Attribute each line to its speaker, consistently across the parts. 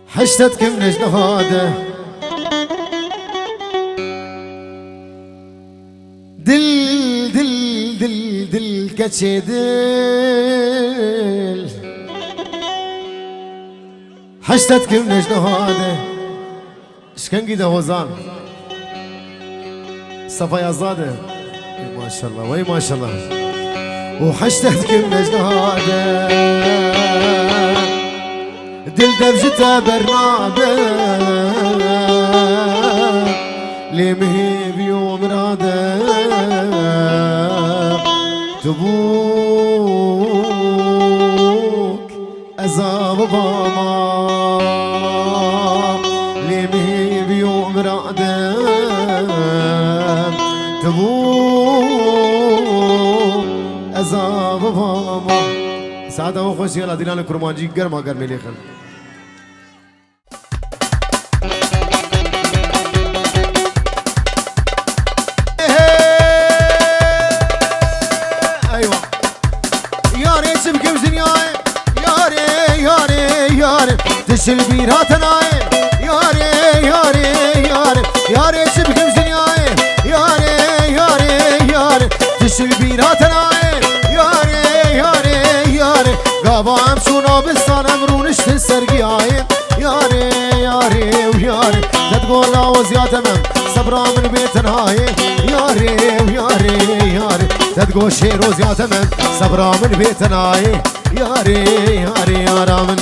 Speaker 1: حشتتكم نجن هذا دل دل دل دل كتشي دل حشتتكم نجن هذا شكن قيده وزان صفا يزاده ما شاء الله وي ما شاء الله وحشتتكم نجن هذا دل دبجته برنابه لمهيب يوم راده تبوك أزاب باما لمهيب يوم راده تبوك أزاب باما سعادة وخوشي الله دلان كرمانجي گرما گرمي ليخن تشل بيرات نايم ياري ياري ياري ياري شبكم زنياي ياري ياري ياري تشل بيرات نايم ياري ياري ياري قابام شونا بستان امرونش تسرقياي ياري ياري وياري تتقول لا وزيات امام صبرا من بيتناي ياري وياري ياري تتقول شير وزيات امام صبرا من بيتناي ياري ياري يارا من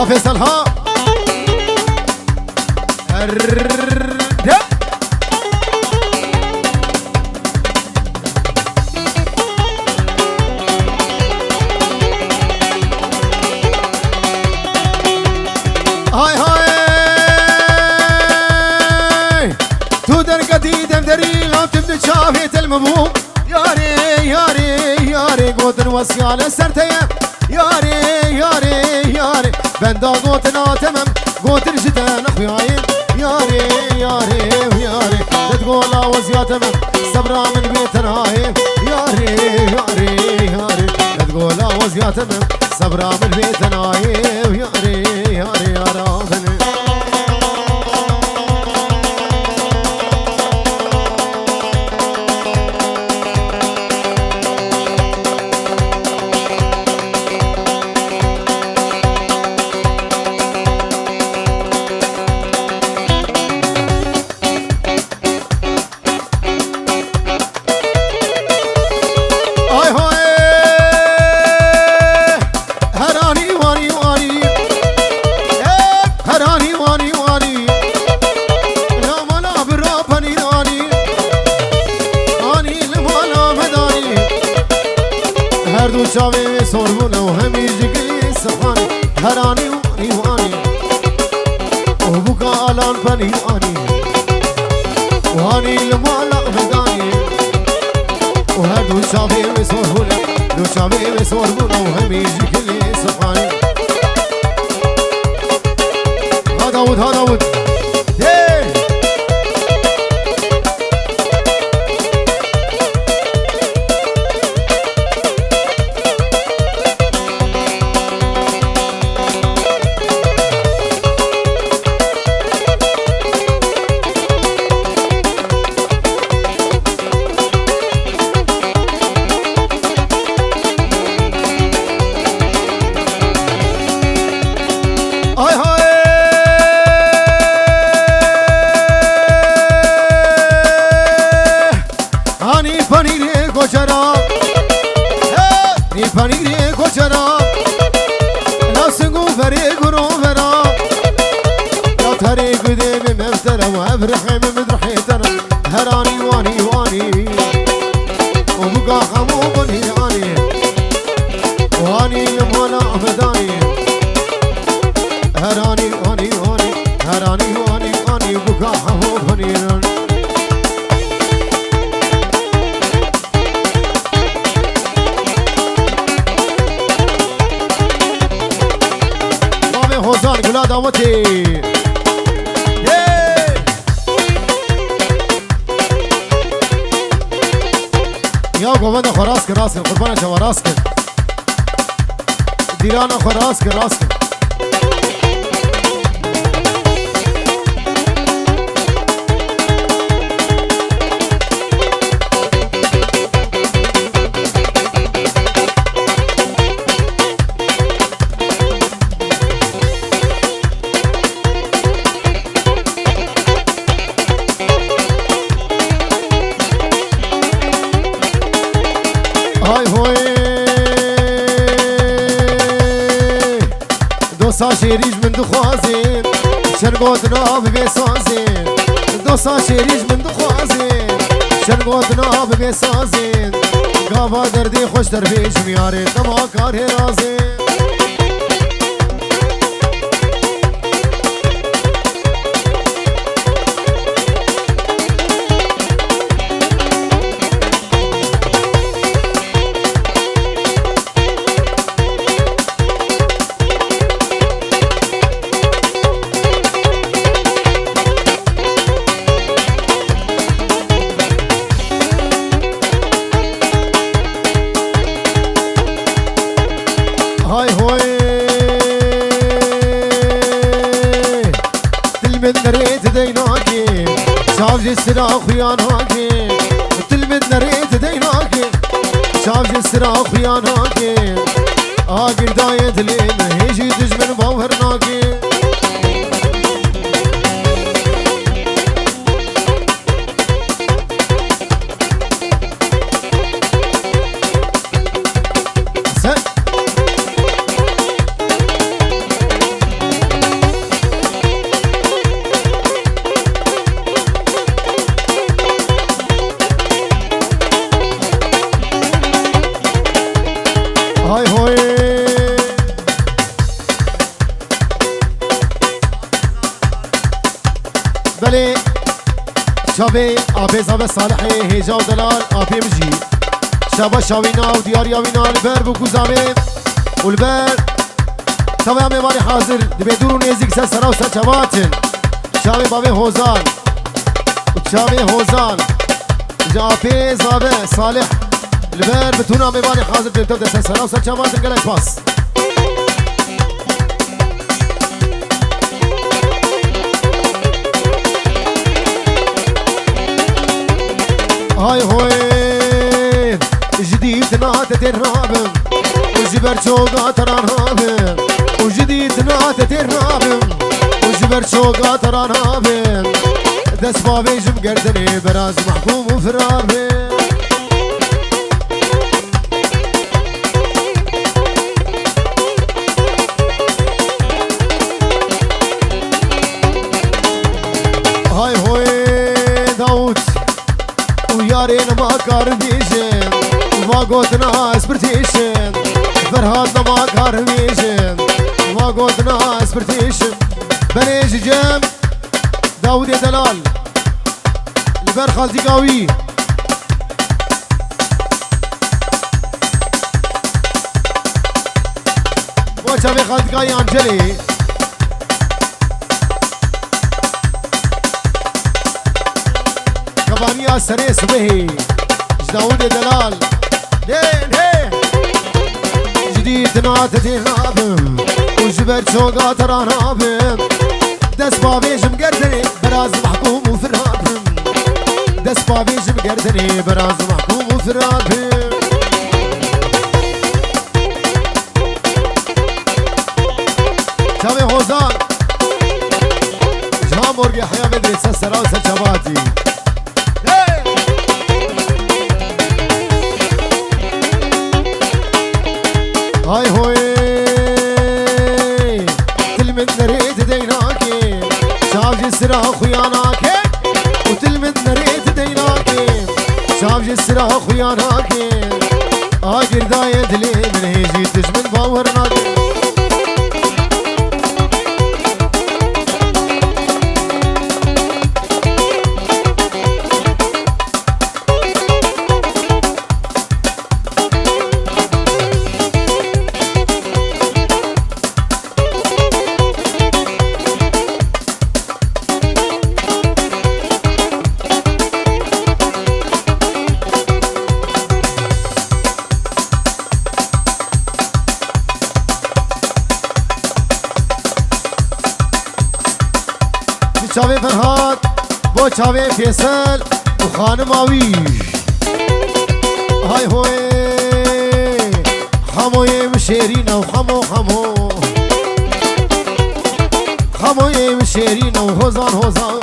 Speaker 1: فيصل ها هاي هاي تودر قديدم دريل تبدأ شافيت المبوم ياري ياري ياري قوتن وصي على سرتيه ياري ياري ياري بندا قوتنا تمام قوت رجتنا اخوياين ياري ياري وياري تتقول لا وزيا تمام صبرا من بيتنا ياري ياري ياري تتقول لا وزيا تمام صبرا من بيتنا ياري ياري يا راغني شاوي صوربنا وهمي جقلي سخاني هراني واني واني وبكا الان بني واني واني لمالا مداني وهدو شاوي صوربنا دو شاوي صوربنا وهمي جقلي سخاني هذا ود هذا ود دعوتي يا قوة خراسك راسك قربانة جوا راسك ديرانا خراسك راسك دوسا شیریج من دخوازیم شرگودنا ببسازیم دوسا شیریج من دخوازیم شرگودنا ببسازیم گاوا دردی خوش در پیش میاره تما کار رازیم سرا خویان هاکی تلمد نريت ديناكي شاف سرا خویان هاکی آگر دای دلین هیچی دشمن باور ناکی شابي آبي زاب صالحي هيجا ودلال آبي مجي شابا شاوينا ودياريا وينا البر بوكو زامي والبر تمام مالي حاضر دبي دورو نيزيك سرا وسا شباتن شابي بابي هوزان وشابي هوزان جابي زاب صالح البر بتونا مالي حاضر دبي سرا وسا شباتن قلت باس هاي هوي جديد ناتت الرابم وجبر شوقات رانابم وجديد ناتت الرابم وجبر شوقات رانابم دس بابي جم قردني براز محكوم وفراربم هاي هوي داوود ويارين ما كارميشن ما قلتنا اسبرتيشن فرهاد ما كارميشن ما قلتنا اسبرتيشن بنيج جام داود دلال البر خالتي قوي وشافي خالتي قوي انجلي كبانيا سري صبحي داود دلال لين هي جديد ناتتي نابم وجبر شوقات رانابم دس بابي مقردني براز محكوم وفرابم دس بابي مقردني براز محكوم وفرابم شامي هوزان جهام ورقي حيا بدري سسرا وسجباتي هاي هوي تلمد نريد ديناكي شاف جسرا خياناكي وتلمد نريد ديناكي شاف جسرا خياناكي آقر دايد لي من هيجي تجمن باورناكي چاوه فیصل و خانم آویش های هوی خموی مشیرین و خمو خموی مشیرین و هزان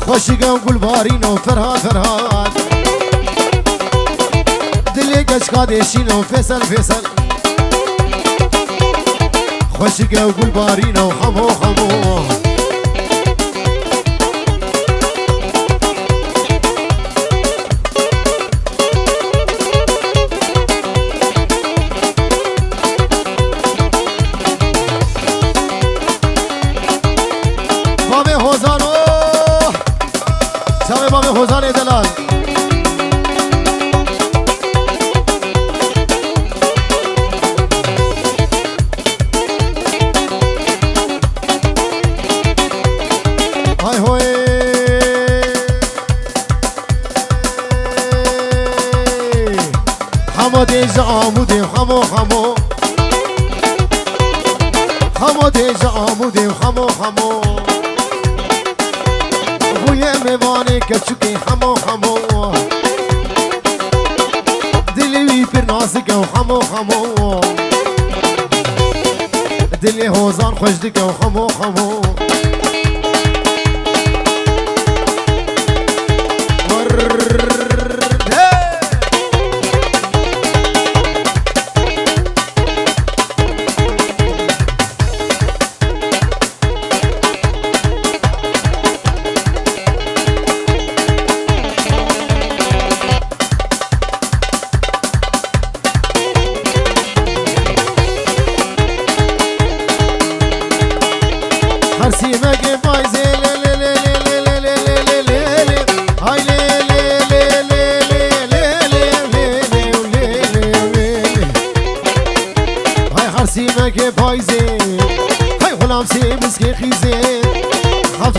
Speaker 1: خوشگم گلبارین و فرهاد دلی گشکادشین و فیصل خوشگم گلبارین و خمو حوزان دلال های هوی همو دیز آموده همو دیز آموده همو میوانه کچکی همو دلی پر نازک و همو دلی حوزان خوش دک و همو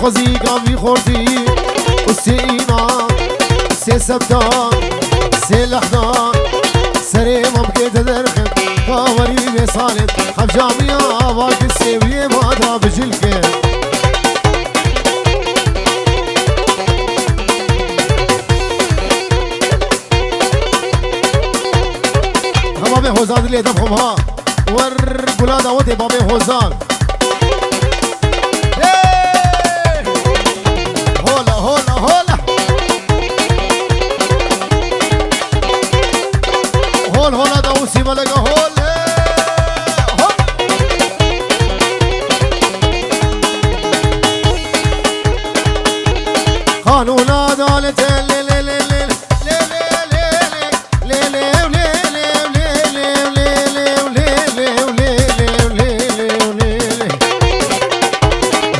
Speaker 1: خوزی گامی خوردی و سی اینا سی سبتان سی لحظان سری ممکن تدرخم کاوری بسالت خب جامی آواز سیوی مادا بجل که بابي حوزان اللي دفهم ها ور بلاد ودي بابي حوزان هولا دوسي ملقا هولا قانون عدالة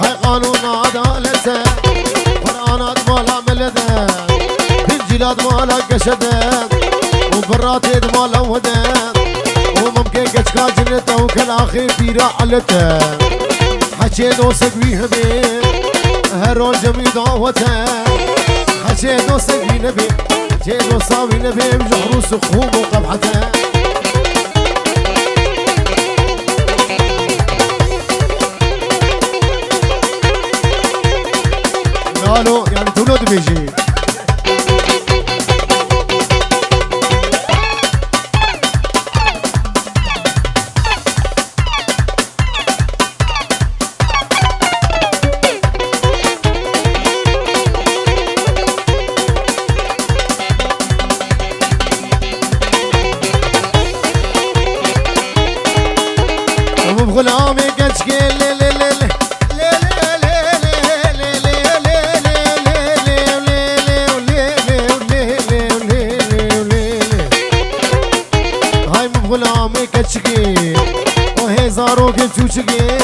Speaker 1: هاي قانون عدالة قرآنات مالا ملدا انجيلات مالا قشدا وبراتي مالا ودا وممكن كشكا جنته وكالاخي بيرا علته حكينا سقويها بي هرول جمي دعوته حكينا سقوينا بي حكينا صاوينا بي بجحر وسخوم وقبحته قالوا يعني تولد بيجي غلامي كشكي هاي غلامي كشكي وهزارو كتوشكي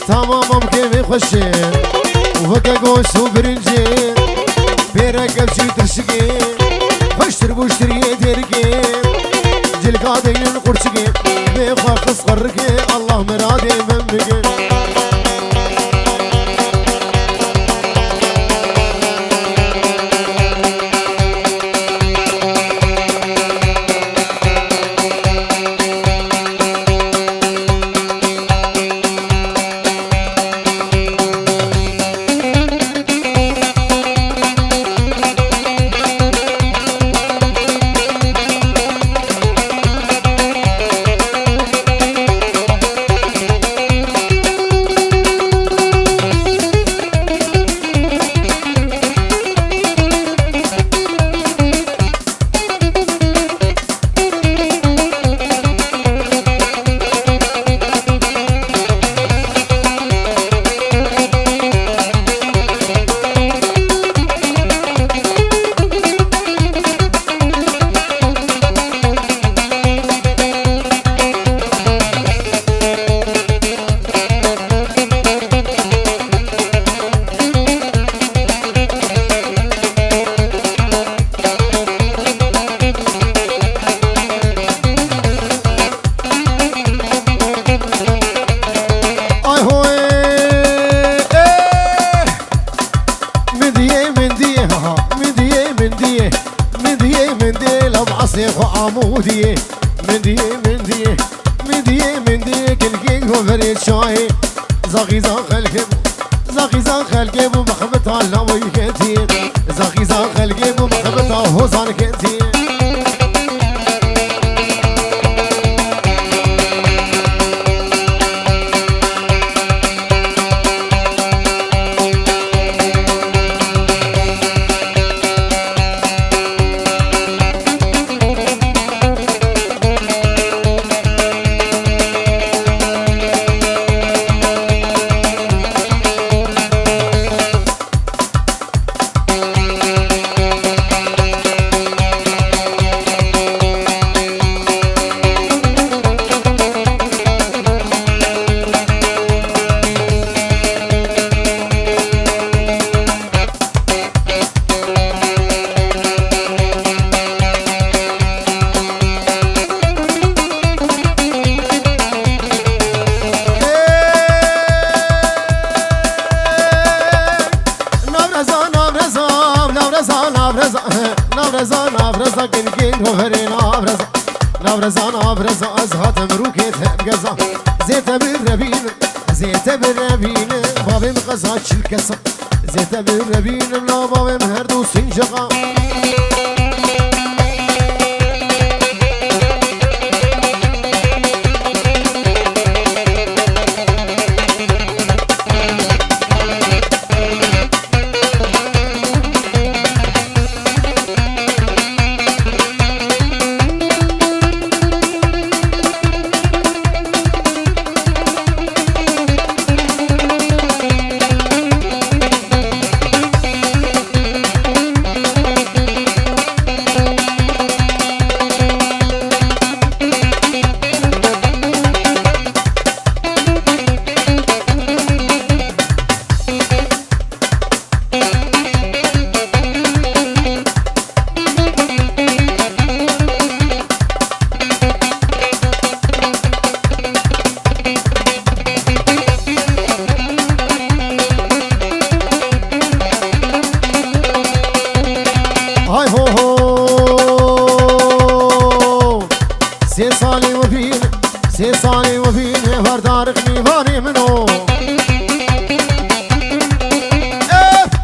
Speaker 1: تمام كيف خشي وهكا قوس وبرنجي بيرك بشي ترشكي خشتر بوشتري تركي جلقا دين قرشكي بيخوا خصغركي الله مرادي من بقي مندي مندي مندي لو عصيخ وعمودي مندي مندي مندي مندي كل كيك وفريد شاي زاغي زاغ الكب زاغي زاغ الكب ومخبطها لوي كتير زاغي زاغ الكب ومخبطها هوزان كتير نافرزا نافرزا كنكين وهري نافرزا نافرزا نافرزا أزهات مروكي تهبقزا زيت بالربين زيت بالربين بابي مقزات شلكسا زيت بالربين لا بابي مهردو سنجقا هاي هو هو سي صالي وفين سي صالي وفين وردارك ميفاني منو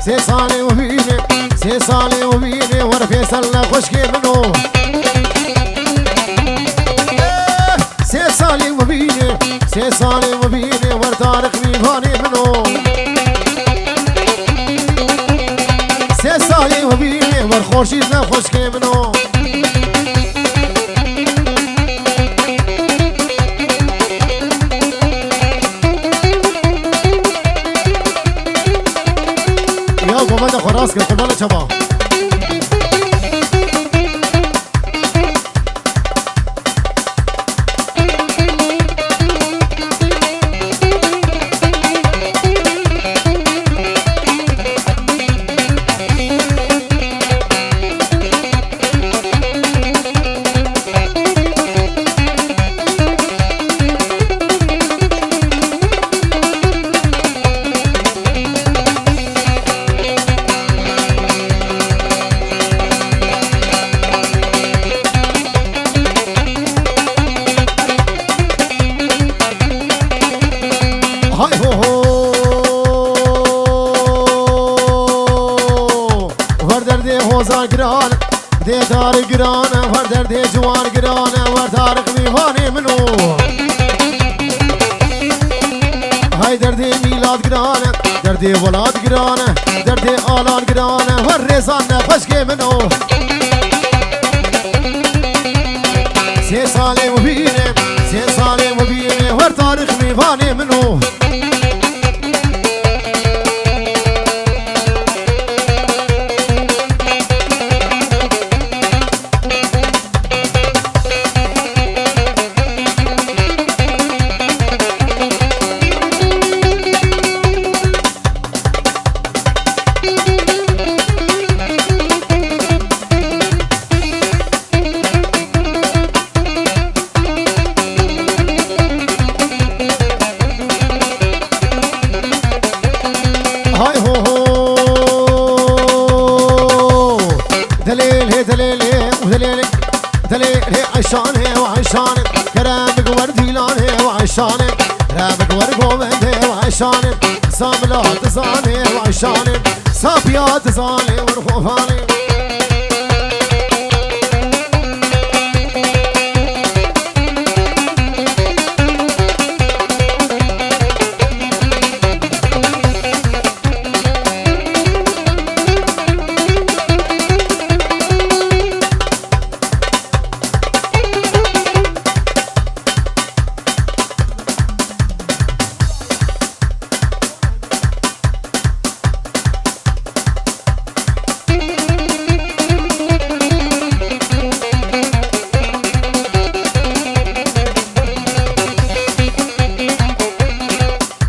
Speaker 1: سي صالي وفين سي صالي وفين ورفيسل خشكي منو سي صالي وفين سي صالي وفين وردارك ميفاني منو سي صالي وفين ورخورشيز نخشكي منو يا قومة خراس كتبالة شباب هاي هو هو وردر دي هوزا قران دي دار قران وردر دي جوان قران وردارق ميفاني منو هاي دردي ميلاد قران دردي ولاد قران دردي آلان قران والرزان خشكي منو سي صالي وبيني سي صالي وبيني وردارق ميفاني منو دليل هي دليل هي ودليل دليل هي عشان وعشان كرامك ورديلان هي وعشان رامك ورقومن هي وعشان ساملات زاني وعشان صافيات زاني ورخوفاني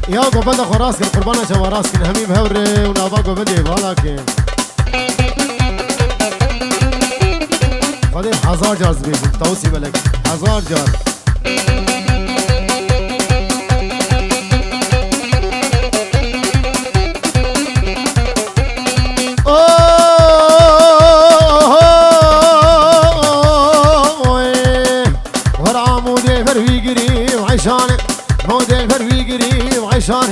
Speaker 1: يا قبل خراسك القربانة شوا راسك هميم هوري ونابا قبل يبالك قديم 1000 جار زبيب توصي بلك 1000 جار ورا مودي فرفيقري وعشان مودي فرفيقري وعشان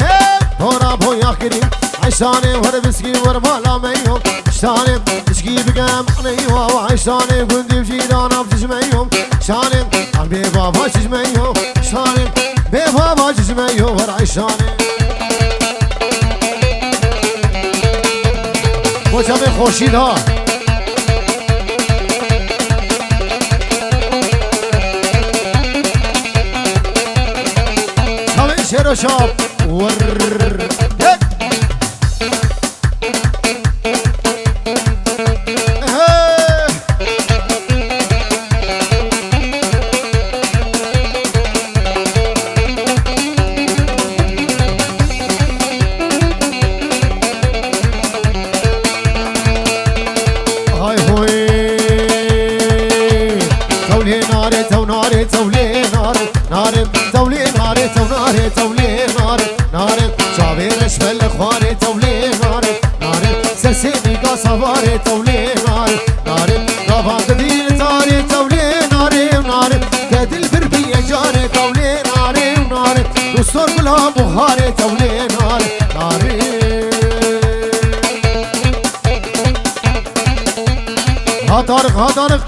Speaker 1: هورا بويا كريم عشاني وهذا بسكي ورمالا ميهم شاني تشكي بقام عنيهم وعشاني قندي بجيرانا بتجمعيهم شاني عم بيبابا تجمعيهم شاني بيبابا تجمعيهم ورعشاني وجبي خوشيد ها خمي شيرو شاب ور صباري تولي ناري ناري رفعت دين تاري تولي ناري ناري كاد البربية جاري تولي ناري ناري والصور كلها بخاري تولي ناري ناري ها طارق ها طارق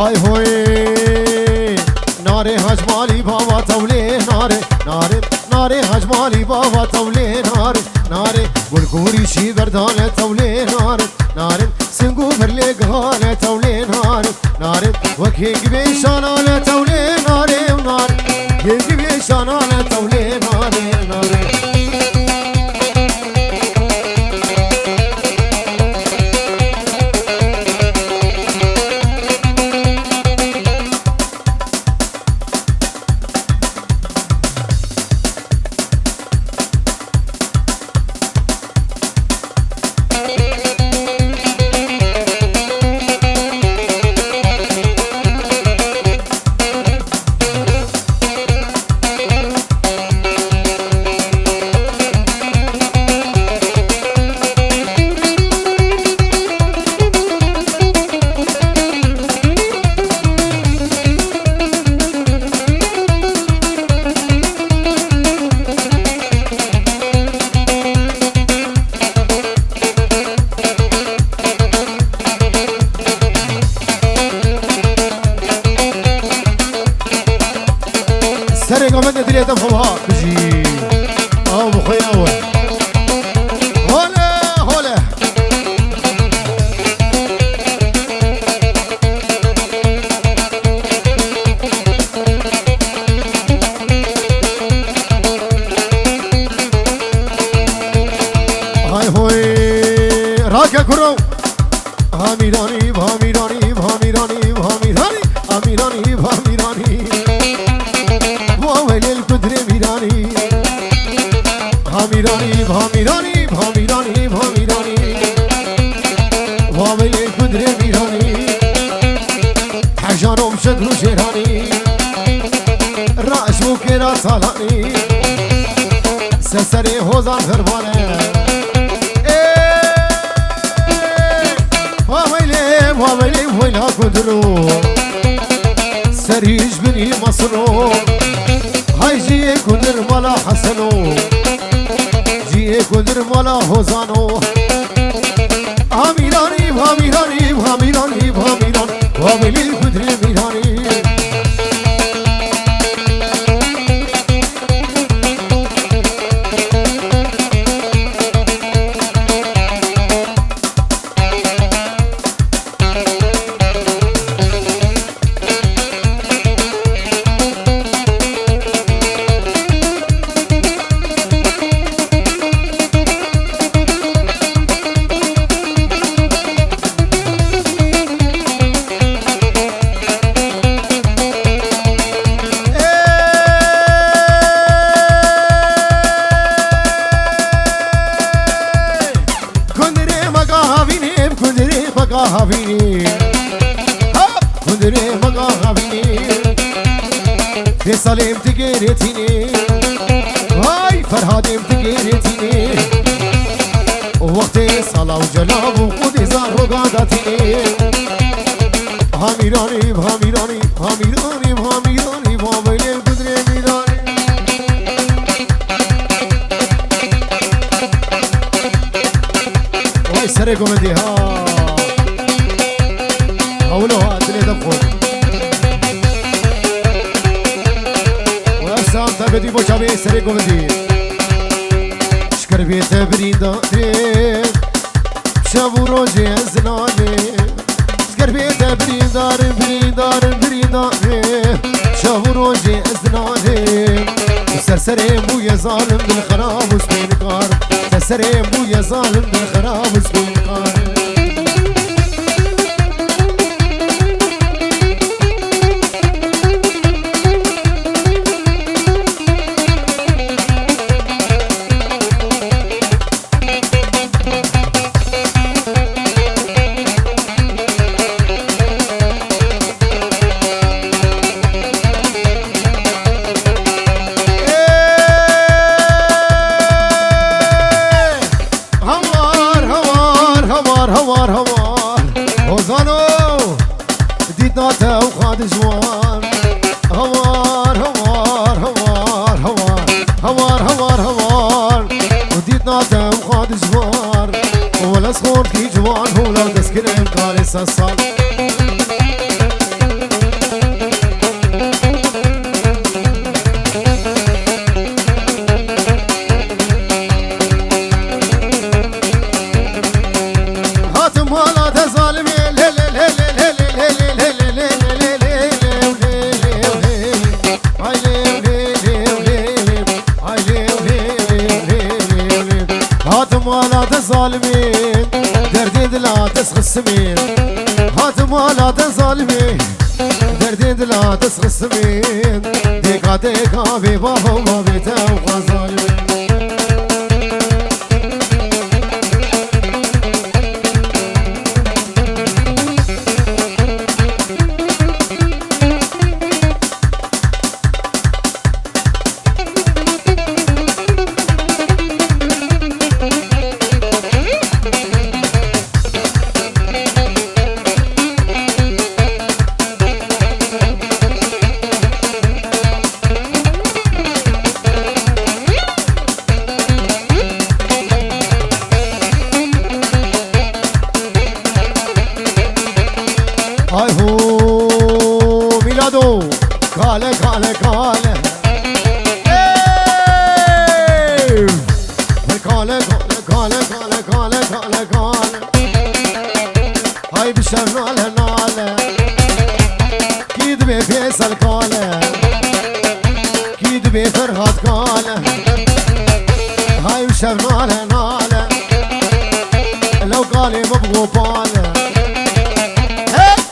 Speaker 1: هاي هوي ناري هجمالي بابا تولي ناري ناري ناري هجمالي بابا تولي ناري ناري والكوري شي بردانة تولي ناري ناري سنقو برلي قهانة تولي ناري ناري وكينج بيشانانة تولي ناري وناري كينج بيشانانة تولي ناري ناري سرق ومد دليل تفهمها بجي او بخوي اول هولا هولا شدر وجيراني الرأس وكيرا صالاني سسري هوزان غربانه واملي ويلا قدرو سريج بني مصرو هاي جي قدر ملا حسنو جي قدر ملا هوزانو هاميراني هاميراني هاميراني هاميراني واملي قدر ميراني هافيني كندري مقا هافيني في صليم تقيرتيني هاي فرهادم تقيرتيني وقتي صلاة وجلاب وقودي زار وقادتيني هاميراني هاميراني هاميراني هاميراني بابيلي كندري ميراني واي سرقوا مدي ها أولوها تلي دفون وأفسام تبدي بوشابي سريكو بدي شكر بيت بريدا تريك شابو روجي أزناني شكر بيت بريدار بريدار بريدا شابو روجي أزناني سرسرين بويا ظالم بالخراب وسبين كار سرسرين بويا ظالم بالخراب وسبين كار هوار هوار وزانو ديتنا توخاد جوان هوار هوار هوار هوار هوار هوار هوار وديتنا توخاد جوان ولا سخون كي جوان ولا تسكن كارس الصال ظالمين دردي لا تسخسمين هاتم ولا تظالمين دردي لا تسخسمين ديكا ديكا بيباهم وبيتا وظالمين هاي هو ميلادو كاله كاله كاله كاله كاله كاله كاله كاله كاله كاله هاي بشر ناله ناله كيد بفيصل كاله كيد بفرهاد كاله هاي بشر ناله ناله لو قالي مبغو باله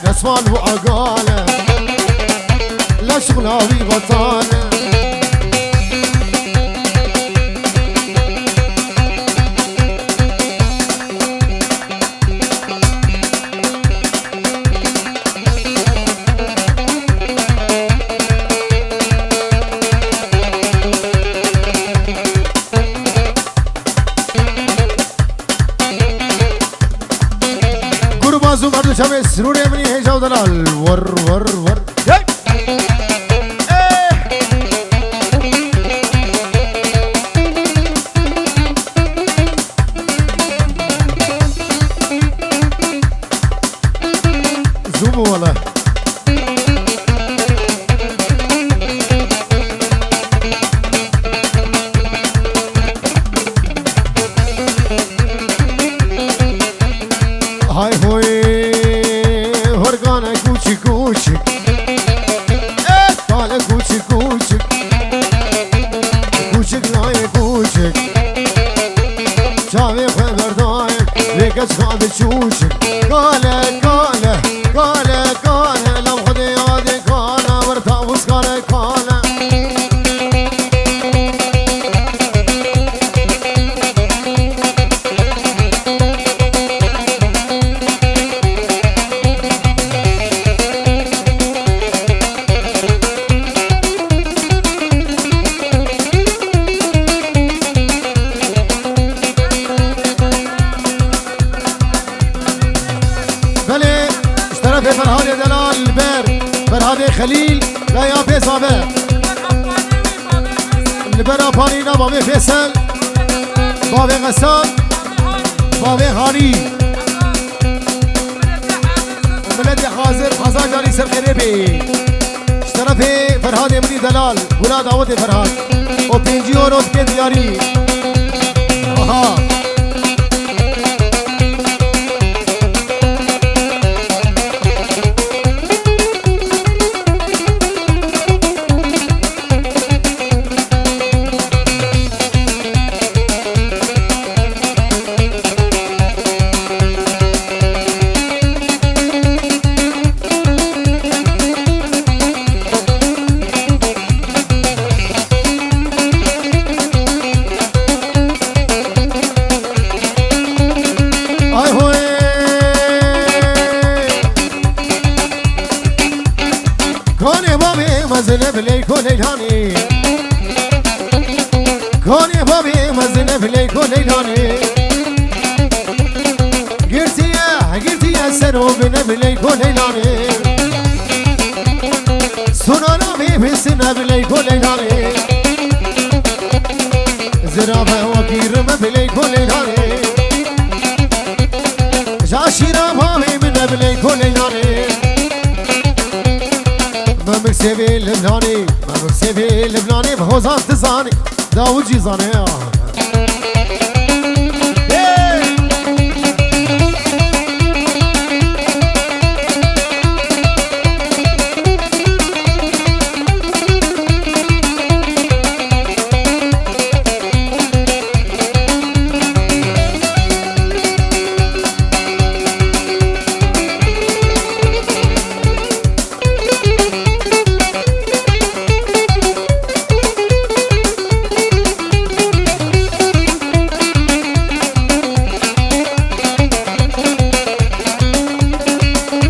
Speaker 1: نسوان وعقاله لا شغلاوي بطاله جو دلال ور ور ور زومو والله هاي هوي هرقانا كوشي كوشي طالع كوشي كوشي كوشي لاي كوشي شافي خبر دايم ليكش خاد شوشي قاله قاله قاله قاله لو خدي يادي قاله ورطاوس قاله قاله بله اشترى في فرهاد دلال البر فرهاد خليل لا يا في صابر البر بانينا بابي فيصل بابي غسان بابي هاني وملدي حاضر حزان جاني سر قريبي اشترى في فرهاد مني دلال ولا دعوت فرهاد وبينجي ورود كد ياري اها مزنب ليكو ليلاني كوني بابي مزنب ليكو ليلاني قلتي يا سنو بنب ليكو ليلاني سنانا بي سنب ليكو ليلاني زرافة وكير مبليكو ليلاني جاشيرا بابي منب ليكو ليلاني ما مكسبي لبناني ما مكسبي لبناني بهوزان تزاني داود جيزاني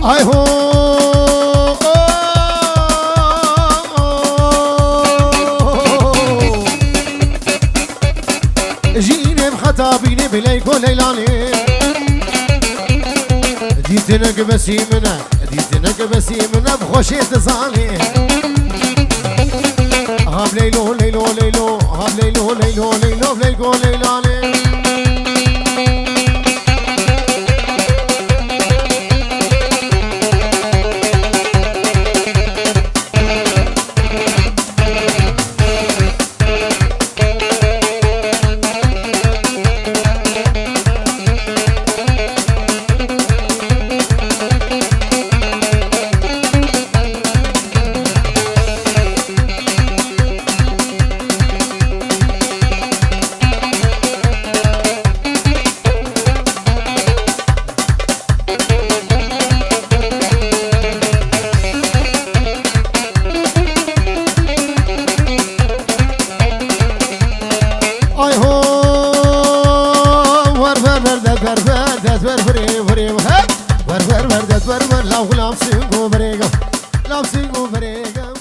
Speaker 1: هاي هو جيني بخطابيني بليكو ليلاني ديتنك بسيمنا ديتنك بسيمنا بخوشي تزاني هاب ليلو ليلو ليلو هاب ليلو ليلو ليلو بليكو ليلاني ور ور ور ور ور ور لا غلام سينغو بريغا لا سينغو بريغا